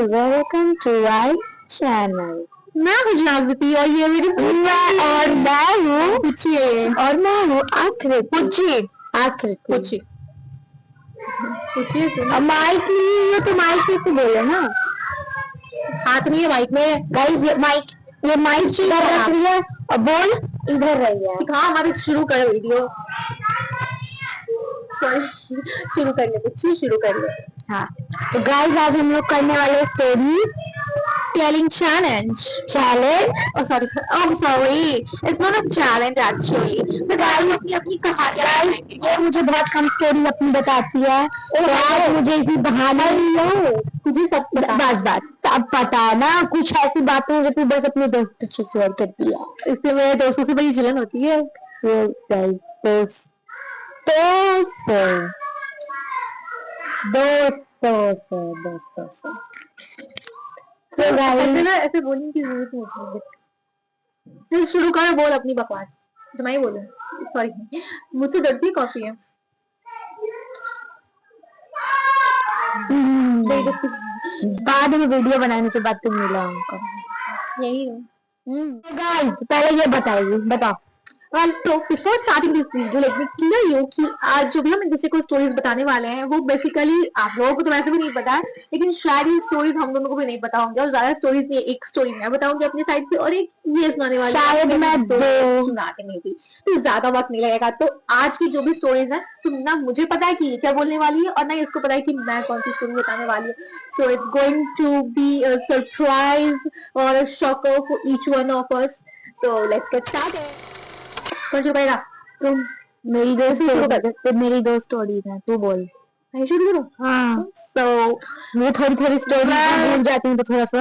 Welcome to my channel. मैं हूँ जागृति और ये मेरी और मैं हूँ पुच्ची है ये। और मैं हूँ आकृति। पुच्ची आकृति पुच्ची पुच्ची अब माइक नहीं है तो माइक से बोलो ना। हाथ नहीं है माइक में। गाइस ये माइक इधर रख रही है और बोल इधर रही है। हाँ हमारे शुरू कर वीडियो। सॉरी शुरू कर ले पुच्ची, शुरू कर ले। हाँ तो गाइस आज हम लोग करने वाले story telling challenge. Challenge sorry it's not a challenge actually. मैं अपनी अपनी कहानियां ये मुझे बहुत कम स्टोरी अपनी बताती है और आज मुझे इसी बहाने तुझे सब पता। बस अब पता है ना कुछ ऐसी बातें जो तू बस अपने दोस्तों से शेयर करती है। इससे मेरे दोस्तों से बड़ी जलन होती है। दोस्तों से ऐसे बोलने की जरूरत नहीं होती। चल शुरू कर, बोल अपनी बकवास जो मैं ही बोलूं। सॉरी मुझसे डरती है कॉफी है। बाद में वीडियो बनाने के बाद तुम मिला हमको यही गाइस पहले ये बताओ। Well, तो before starting this video let me clear you कि आज जो भी हम एक दूसरे को स्टोरीज बताने वाले हैं वो बेसिकली आप लोगों को तो वैसे भी नहीं पता है, लेकिन शायद ये स्टोरीज हम दोनों को भी नहीं पता होंगे। और ज्यादा स्टोरीज नहीं, एक स्टोरी मैं बताऊंगी अपनी साइड से और एक ये सुनाने वाली शायद मैं दो सुना के नहीं थी, तो ज्यादा वक्त नहीं लगेगा। तो आज की जो भी स्टोरीज है तो ना मुझे पता है कि ये क्या बोलने वाली है और ना इसको पता है कि मैं कौन सी स्टोरी बताने वाली हूँ। So it's going to be a surprise और a shocker for each one of us. So let's get started. कौन शुरू करेगा? तुम। मेरी दो शुरू कर दे। तो मेरी दो स्टोरीज हैं, तू बोल। मैं शुरू करूँ? हाँ so मैं थोड़ी स्टोरी भूल जाती हूँ तो थोड़ा सा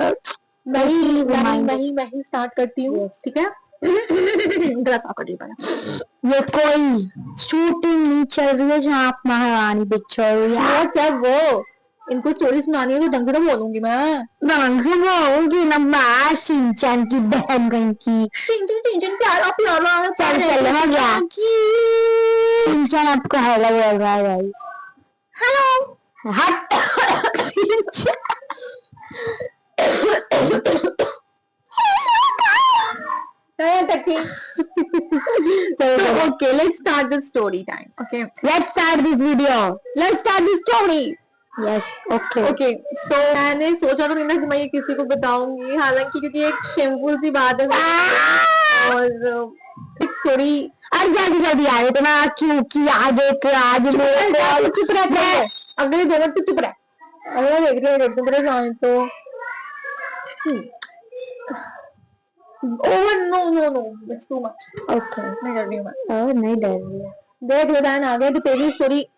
मैं ही स्टार्ट करती हूँ। ठीक है ग्लास ऑफ कर ये कोई शूटिंग नहीं चल रही है जहाँ आप महारानी पिक्चर वो क्या वो इनको स्टोरी सुनानी है तो ढंग से तो बोलूंगी मैं। ढंग से बोलूंगी ना मैं शिनचैन की बहन कहीं की। टिंचन प्यारा प्यारा चल हो गया। शिनचैन आपको हेलो बोल रहा है गाइस। हेलो हट so okay, let's start the story time. Okay, let's start this video. Let's start the story. Yes, okay. Okay, so मैंने सोचा तो नहीं था कि मैं ये किसी को बताऊंगी, हालांकि क्योंकि एक शेम्पुल सी बात है और एक स्टोरी जल्दी आ रही तो मैं क्यों कि आज मेरे चुप रहते हैं अगले 2 मिनट चुप रह। अगर देख रही है मेरे जाने तो oh no it's too much. Okay नहीं डर रही हूँ मैं। नहीं डर रही है। देख ले बहन आ गए तो तेरी स्टोरी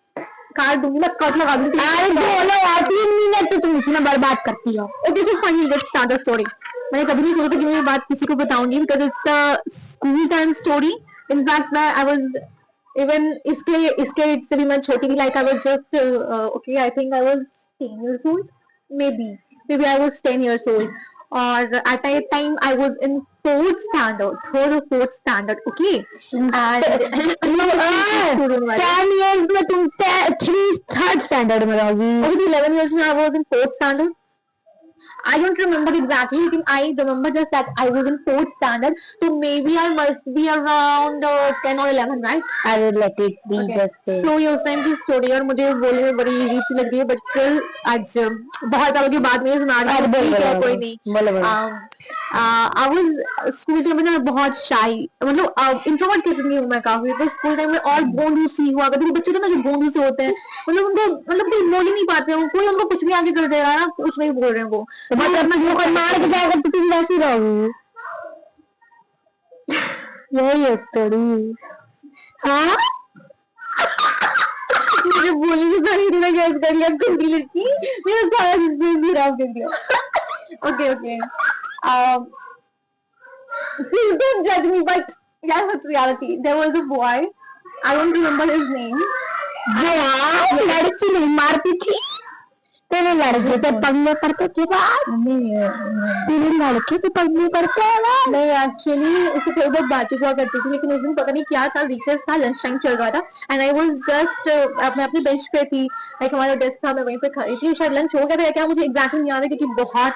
काट दूंगी मैं, कट लगा दूंगी। अरे बोलो यार 3 मिनट तो तुम इसमें बर्बाद करती हो। Okay so finally let's start the story. मैंने कभी नहीं सोचा था कि मैं ये बात किसी को बताऊंगी because it's a school time story. In fact मैं आई वाज इवन इसके से भी मैं छोटी थी। Like I was just okay I think I was 10 years old maybe I was 10 years old और at that time I was in third or fourth standard. Okay and 10 years में तुम 3rd standard में रहोगी। Okay 11 years में I was in 4th standard. I don't remember exactly, लेकिन I remember just that I was in 4th standard. So maybe I must be around 10 or 11, right? I will let it be just. So ये उस time की story और मुझे बोलने में बड़ी अजीब सी लग रही है, बट स्टिल आज बहुत सालों के बाद में सुना रही हूँ। ठीक है कोई नहीं। I was स्कूल टाइम में ना मैं बहुत शाई, मतलब इंट्रोवर्ट किस्म की हूँ मैं काफी। तो स्कूल टाइम में और बोंदू सी हुआ करती थी। बच्चे तो ना जो बोंदू से होते हैं मतलब उनको मतलब कोई बोल ही नहीं पाते, कोई उनको कुछ भी आगे कर देगा ना, कुछ नहीं बोल रहे हैं वो। मतलब मैं जो मार के जाएगा तो तुम वैसी रहोगी। यही है स्टोरी। हाँ मुझे बोलने से पहले इतना गैस कर लिया कुंडी लड़की मेरा सारा बिजनेस भी खराब कर दिया। Okay please don't judge me, but yeah, that's reality. There was a boy, I don't remember his name. लड़की नहीं मारती थी तेरे लड़के से पंगे पड़ते थे बात, तेरे लड़के से पंगे पड़ते हैं ना। नहीं एक्चुअली उससे थोड़ी बहुत बातचीत हुआ करती थी, लेकिन उस दिन पता नहीं क्या था, रिसेस था, लंच टाइम चल रहा था एंड आई वाज जस्ट मैं अपनी बेंच पे थी, लाइक हमारा डेस्क था, मैं वहीं पे खड़ी थी, शायद लंच हो गया था क्या, मुझे एग्जैक्टली नहीं याद है क्योंकि बहुत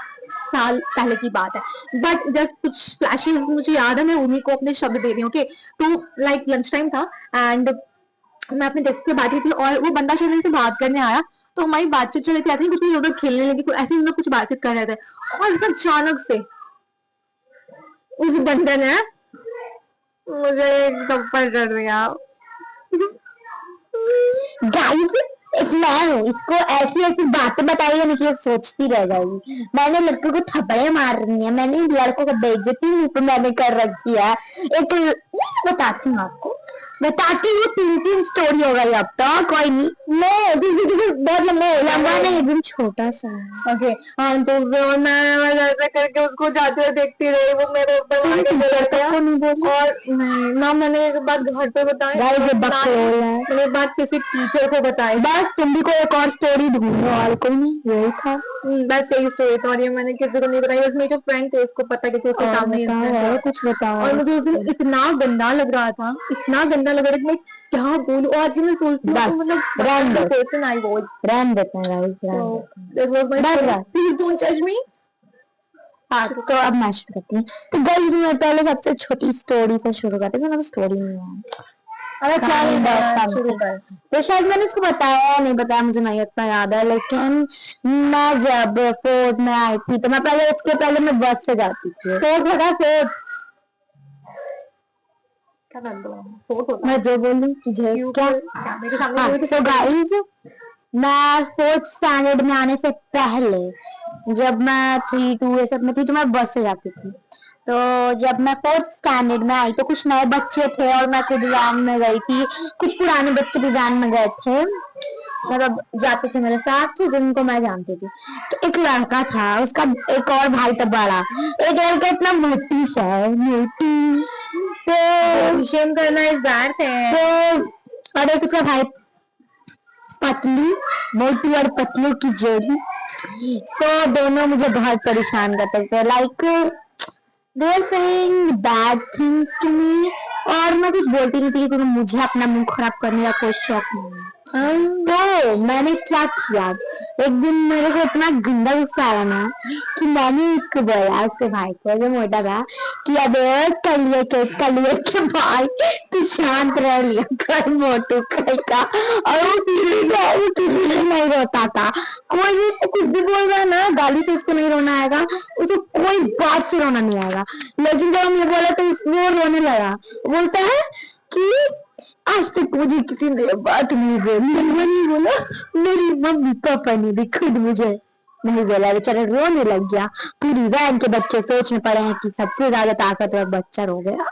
साल पहले की बात है, बट जस्ट कुछ फ्लैशेस मुझे याद है, मैं उन्हीं को अपने शब्द दे रही हूँ। ओके, तो लाइक लंच टाइम था एंड मैं अपने डेस्क पे बैठी थी और वो बंदा शायद मेरे से बात करने आया, तो हमारी बातचीत चल रही थी, ऐसे ही कुछ नहीं, उधर खेलने लगी, कुछ ऐसे ही हम लोग कुछ बातचीत कर रहे थे और एकदम अचानक से उस बंदे ने मुझे एक थप्पड़ कर दिया। गाइस मैं हूँ, इसको ऐसी ऐसी बातें बताइए नहीं कि ये सोचती रह जाएगी। मैंने लड़कों को थप्पड़े मार रही है, मैंने लड़कों को बेइज्जती मुंह पे मैंने कर रखी है। एक बताती हूँ आपको, बताती हूँ, 3 स्टोरी हो गई अब तो, कोई नहीं, बहुत लंबा नहीं, एकदम छोटा सा। ओके हाँ, तो मैं ऐसे करके उसको जाते हुए देखती रही, वो मेरे ऊपर मार के बोल गया और नहीं ना, मैंने एक बात घर पे बताई, मैंने बात किसी टीचर को बताई, बस तुम भी कोई एक और स्टोरी ढूंढो, और कोई नहीं, यही था बस यही स्टोरी था और ये मैंने किसी को नहीं बताई, बस मेरी जो फ्रेंड थे उसको पता क्योंकि उसके सामने कुछ बताओ। और मुझे उस दिन इतना गंदा लग रहा था, इतना गंदा लग रहा था कि मैं क्या बोलूं, और आज मैं सोचती हूँ मतलब पर्सन आई वाज, रैन देते हैं गाइस, प्लीज डोंट जज मी। हाँ तो अब मैं शुरू करती हूँ। तो गाइस मैं पहले सबसे छोटी स्टोरी से शुरू करती हूँ, स्टोरी नहीं है, अरे क्या शुरू कर, तो शायद मैंने इसको बताया नहीं बताया, मुझे नहीं इतना याद है, लेकिन मैं जब 4th में आई थी तो मैं पहले, उसके पहले मैं बस से जाती थी, 4th क्या नाम होता है, मैं जो बोलूं तुझे क्या। सो गाइस मैं 4th स्टैंडर्ड में आने से पहले जब मैं 3-2 ये सब में थी तो मैं बस से जाती थी। तो जब मैं 4th स्टैंडर्ड में आई तो कुछ नए बच्चे थे और मैं खुद वैन में गई थी, कुछ पुराने बच्चे भी वैन में गए थे, मतलब जाते थे मेरे साथ जिनको मैं जानती थी। तो एक लड़का था, उसका एक और भाई था बड़ा, एक लड़का इतना मोटी सा है, मोटी, तो शेम करना इस बार है, तो और एक उसका भाई पतलू, मोटू और पतलू की जोड़ी। सो दोनों मुझे बहुत परेशान करते थे, like they are saying bad things to me, और मैं कुछ बोलती नहीं थी क्योंकि मुझे अपना मुंह खराब करने का कोई शौक नहीं है। तो मैंने क्या किया, एक दिन मेरे को इतना गंदा गुस्सा आया ना कि मैंने इसको बोला, उसके भाई को जो मोटा था, कि अब कलिए के भाई तू शांत रह लिया कर मोटू का, और वो किसी नहीं रोता था, कोई भी उसको कुछ भी बोल रहा है ना, गाली से उसको नहीं रोना आएगा, उसको कोई बात से रोना नहीं आएगा, लेकिन जब हमने बोला तो वो रोने लगा, बोलता है कि आज तक मुझे किसी ने बात नहीं बोली, नहीं बोला, मेरी मम्मी पापा ने भी खुद मुझे नहीं बोला, बेचारा रोने लग गया। पूरी वैन के बच्चे सोचने पड़े हैं कि सबसे ज्यादा ताकतवर बच्चा रो गया।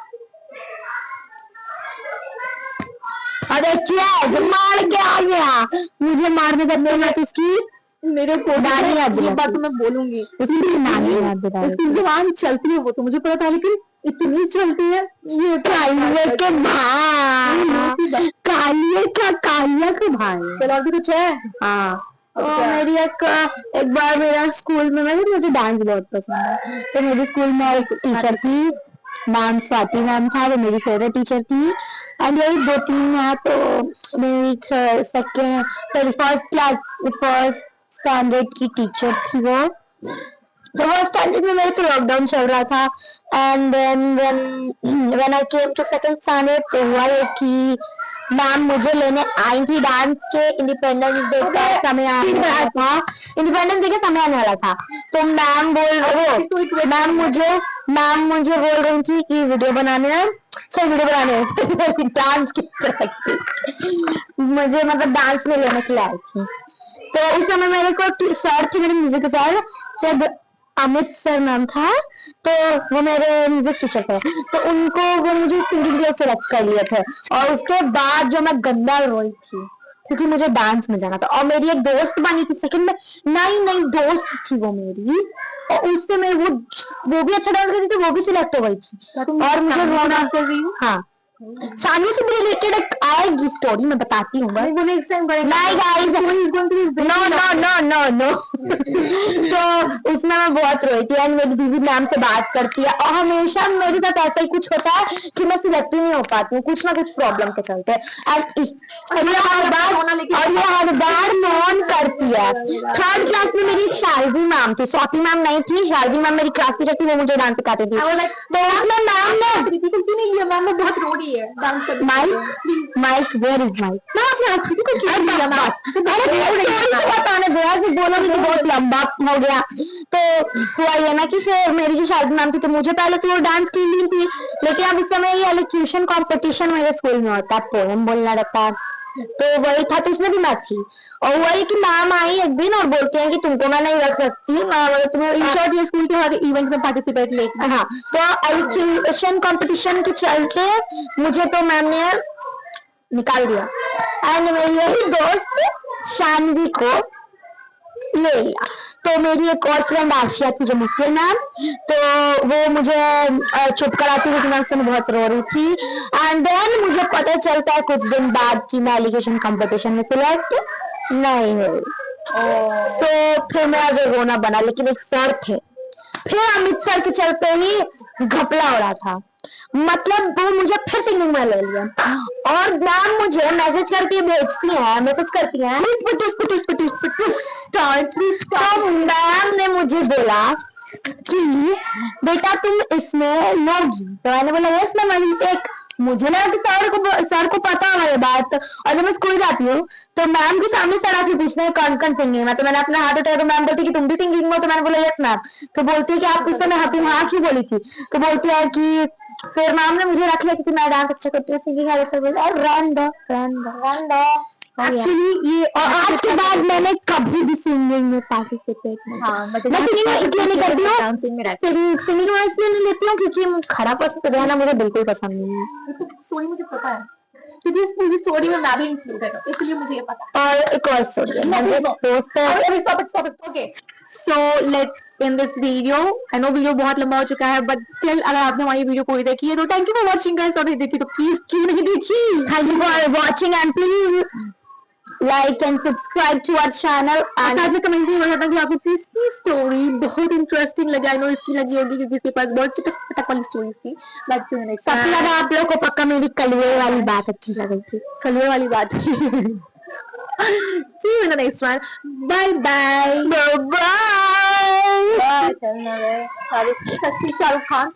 अरे क्या जब मार के आ गया, मुझे मारने जब मैं तो उसकी मेरे को ये बात मैं बोलूंगी, उसकी जुबान चलती है वो तो मुझे पता था, लेकिन इतनी चलती है ये कालिया के भाई, कालिया के भाई, चलो अभी कुछ है। हाँ तो मेरी एक बार मेरा स्कूल में, मुझे डांस बहुत पसंद है, तो मेरे स्कूल में एक टीचर थी, नाम स्वाति मैम था, वो मेरी फेवरेट टीचर थी, एंड यही 2-3 है, तो मेरी फर्स्ट स्टैंडर्ड की टीचर थी वो, तो फर्स्ट स्टैंडर्ड में मेरे तो लॉकडाउन चल रहा था, and then when I came to 2nd standard तो हुआ है कि मैम मुझे लेने आई थी डांस के, इंडिपेंडेंस डे का समय आने वाला था, इंडिपेंडेंस डे का समय आने वाला था, तो मैम मुझे बोल रही थी कि वीडियो बनाने हैं, डांस की मुझे मतलब डांस में लेने के लिए आई थी। तो उस समय मेरे को सर थे, मेरे म्यूजिक सर, शायद अमित सर नाम था, तो वो मेरे म्यूजिक टीचर थे, तो उनको वो मुझे सिंगिंग क्लास सेलेक्ट कर लिए थे, और उसके बाद जो मैं गंदा रोई थी क्योंकि मुझे डांस में जाना था, और मेरी एक दोस्त बनी थी सेकंड में, नई दोस्त थी वो मेरी, और उससे मैं वो भी अच्छा डांस करती थी, वो भी सिलेक्ट हो गई थी, और मुझे रोना कर रही हूँ। हाँ सामने से रिलेटेड आएगी स्टोरी, मैं बताती हूँ बस। नहीं गाइस, नो तो उसमें मैं बहुत रोई थी एंड मेरी दीदी मैम से बात करती है और हमेशा मेरे साथ ऐसा ही कुछ होता है कि मैं सिलेक्ट ही नहीं हो पाती हूँ कुछ ना कुछ प्रॉब्लम के चलते और ये हर बार फोन करती है। थर्ड क्लास में मेरी एक शारदी मैम थी, स्वाति मैम नहीं थी, शारदी मैम मेरी क्लास टीचर थी, वो मुझे डांस सिखाती थी। तो उसमें मैम ने मैम में बहुत रो रही है डांस करने माइक वेयर इज माइक, मैं अपने आंखों को क्यों दिया बताने गया जो बोला कि बहुत लंबा हो गया। तो हुआ ये ना कि फिर मेरी जो शारदी मैम थी तो मुझे पहले तो वो डांस की नहीं थी, लेकिन अब उस समय ये एलोक्यूशन कंपटीशन मेरे स्कूल में होता है, पोएम बोलना रहता है, तो वही था, तो उसमें भी मैं थी। और वही कि मैम आई एक दिन और बोलते हैं कि तुमको मैं नहीं रख सकती, तुम्हें इन शॉर्ट ये स्कूल के हर इवेंट में पार्टिसिपेट लेती। हाँ, तो एलोक्यूशन कंपटीशन के चलते मुझे तो मैम ने निकाल दिया एंड मेरी यही दोस्त शानवी को ले लिया। तो मेरी एक और फ्रेंड आशिया थी जो मुस्लिम मैम, तो वो मुझे चुप कराती थी, मैं उस समय बहुत रो रही थी एंड देन मुझे पता चलता है कुछ दिन बाद कि मैं एलिगेशन कंपटीशन में सिलेक्ट नहीं हुई। तो फिर मेरा जो रोना बना, लेकिन एक सर थे, फिर अमित सर के चलते ही घपला हो रहा था, मतलब वो मुझे फिर सिंगिंग में ले लिया और मैम मुझे मैसेज करके भेजती है, मैसेज करती है तो मैम ने मुझे बोला कि बेटा तुम इसमें लोगी, तो मैंने बोला यस मैम। एक मुझे लगा कि सर को पता है ये बात, और जब मैं स्कूल जाती हूँ तो मैम के सामने सर आके पूछते हैं कौन कौन सिंगिंग में, तो मैंने अपना हाथ उठाया तो मैम बोलती कि तुम भी सिंगिंग में, तो मैंने बोला यस मैम। तो बोलती है कि आप उस समय तुम हाँ क्यों बोली थी, तो बोलती है कि फिर मैम ने मुझे रख लिया क्योंकि मैं डांस अच्छा करती हूँ, सिंगिंग एक्चुअली ये, और आज के बाद मैंने कभी भी सिंगिंग में पार्टिसिपेट नहीं। हाँ, मैं सिंगिंग में इसलिए नहीं करती हूँ, सिंगिंग में इसलिए नहीं लेती हूँ क्योंकि खराब पसंद रहना मुझे बिल्कुल पसंद नहीं है। स्टोरी मुझे पता है क्योंकि इस पूरी स्टोरी में मैं भी इंक्लूडेड हूँ, इसलिए मुझे ये पता है। और एक और स्टोरी है, दोस्त है। Okay, so let's in this video, I know video बहुत लंबा हो चुका है बट स्टिल अगर आपने हमारी वीडियो पूरी देखी है तो thank you for watching guys, और देखी तो प्लीज क्यों नहीं देखी, thank you for watching and please like and subscribe to our channel and साथ में कमेंट में बताना कि आपको किसकी स्टोरी बहुत इंटरेस्टिंग लगी। आई नो इसकी लगी होगी क्योंकि इसके पास बहुत चटक पटक वाली स्टोरीज थी, बट सबसे ज्यादा आप लोगों को पक्का मेरी कलवे वाली बात अच्छी लगी थी, कलवे वाली बात। See you in the next one. Bye bye. bye bye सस्ती शाहरुख खान